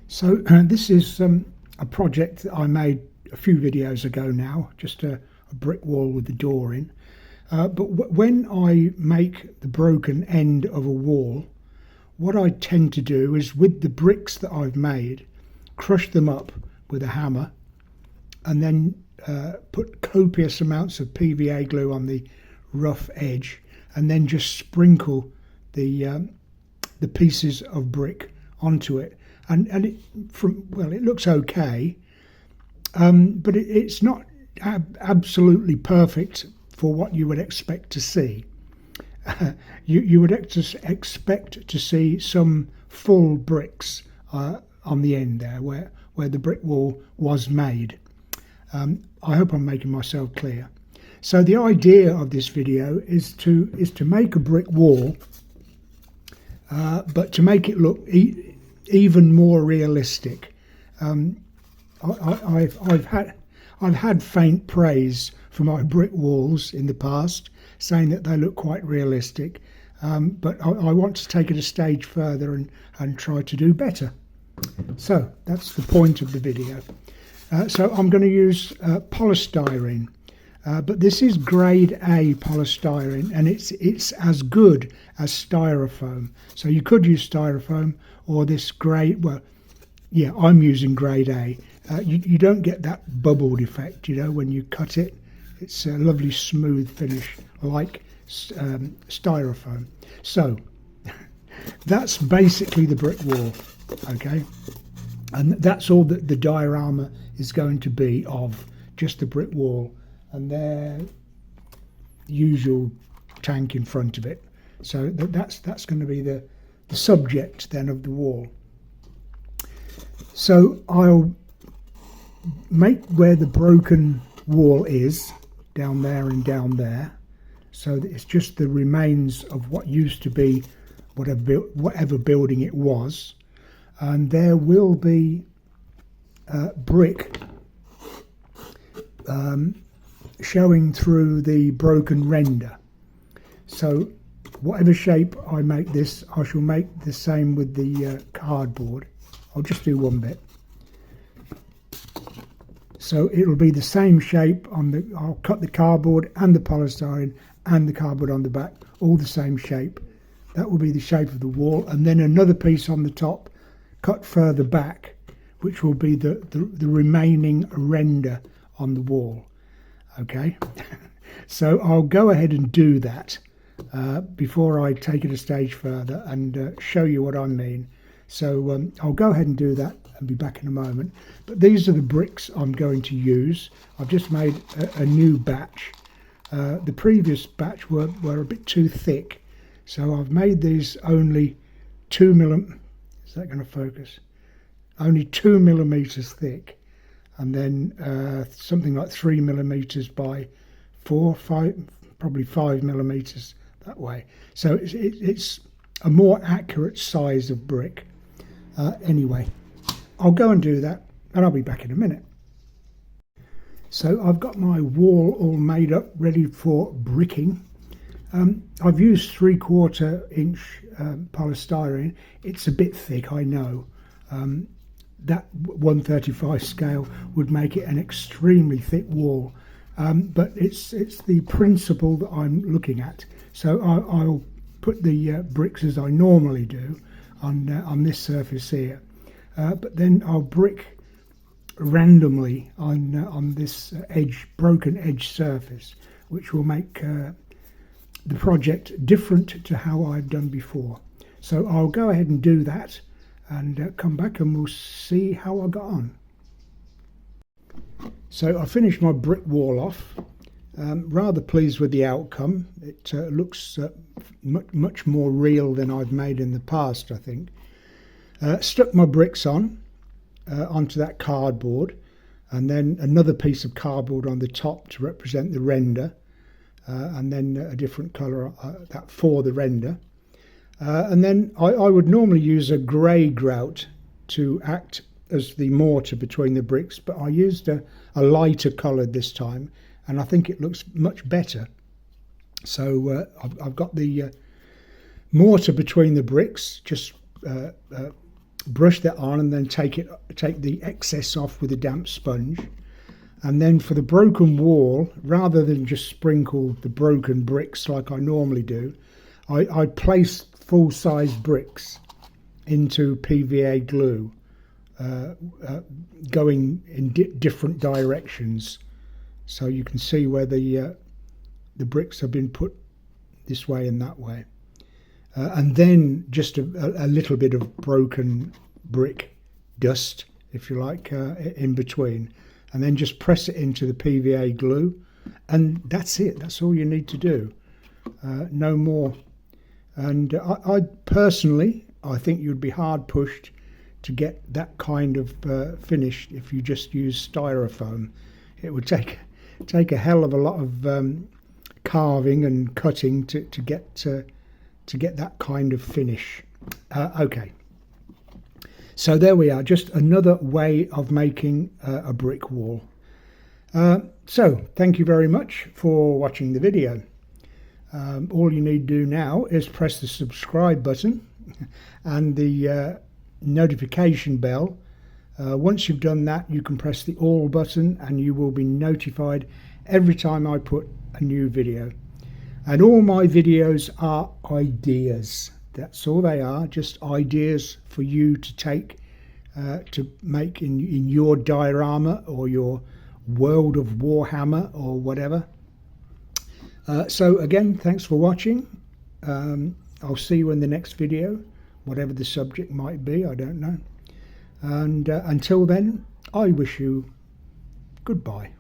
So this is a project that I made a few videos ago now, just a brick wall with the door in. But when I make the broken end of a wall, what I tend to do is, with the bricks that I've made, crush them up with a hammer and then put copious amounts of PVA glue on the rough edge, and then just sprinkle the pieces of brick onto it. And it it looks okay, but it's not absolutely perfect for what you would expect to see. You would expect to see some full bricks on the end there, where the brick wall was made. I hope I'm making myself clear. So the idea of this video is to make a brick wall, but to make it look even more realistic. I've had faint praise for my brick walls in the past, saying that they look quite realistic, but I want to take it a stage further and try to do better. So that's the point of the video. So I'm going to use polystyrene, but this is grade A polystyrene, and it's as good as styrofoam. So you could use styrofoam or this grade. Well, yeah, I'm using grade A. You don't get that bubbled effect, you know, when you cut it. It's a lovely smooth finish like styrofoam. So that's basically the brick wall, okay? And that's all that the diorama is going to be of, just the brick wall and their usual tank in front of it. So that's going to be the subject then of the wall. So I'll make where the broken wall is, down there and down there, so that it's just the remains of what used to be whatever building it was. And there will be brick showing through the broken render. So whatever shape I make this, I shall make the same with the cardboard. I'll just do one bit. So it'll be the same shape on I'll cut the cardboard and the polystyrene and the cardboard on the back, all the same shape. That will be the shape of the wall, and then another piece on the top cut further back, which will be the remaining render on the wall. Okay, so I'll go ahead and do that before I take it a stage further and show you what I mean. So I'll go ahead and do that and be back in a moment. But these are the bricks I'm going to use. I've just made a new batch. The previous batch were a bit too thick, so I've made these only 2 millimeters. Is that going to focus? Only 2 millimeters thick, and then something like 3 millimeters by 5, probably 5 millimeters that way. So it's a more accurate size of brick. Anyway, I'll go and do that, and I'll be back in a minute. So I've got my wall all made up, ready for bricking. I've used 3/4 inch polystyrene. It's a bit thick, I know. That 1/35 scale would make it an extremely thick wall, but it's the principle that I'm looking at. So I'll put the bricks as I normally do on this surface here, but then I'll brick randomly on this broken edge surface, which will make the project different to how I've done before. So I'll go ahead and do that and come back and we'll see how I got on. So I finished my brick wall off. Rather pleased with the outcome. It looks much more real than I've made in the past, I think. Stuck my bricks onto that cardboard, and then another piece of cardboard on the top to represent the render, and then a different colour that for the render. And then I would normally use a grey grout to act as the mortar between the bricks, but I used a lighter colour this time, and I think it looks much better. So I've got the mortar between the bricks, just brush that on and then take the excess off with a damp sponge. And then for the broken wall, rather than just sprinkle the broken bricks like I normally do, I place full-size bricks into PVA glue, going in different directions, so you can see where the bricks have been put this way and that way. And then just a little bit of broken brick dust, if you like, in between. And then just press it into the PVA glue. And that's it. That's all you need to do. No more. And I personally, I think you'd be hard pushed to get that kind of finish if you just use styrofoam. It would take a hell of a lot of carving and cutting to get that kind of finish. Okay, so there we are, just another way of making a brick wall. So thank you very much for watching the video. All you need to do now is press the subscribe button and the notification bell. Once you've done that, you can press the all button and you will be notified every time I put a new video. And all my videos are ideas. That's all they are, just ideas for you to take to make in your diorama or your world of Warhammer or whatever. So again, thanks for watching. I'll see you in the next video, whatever the subject might be, I don't know. And until then, I wish you goodbye.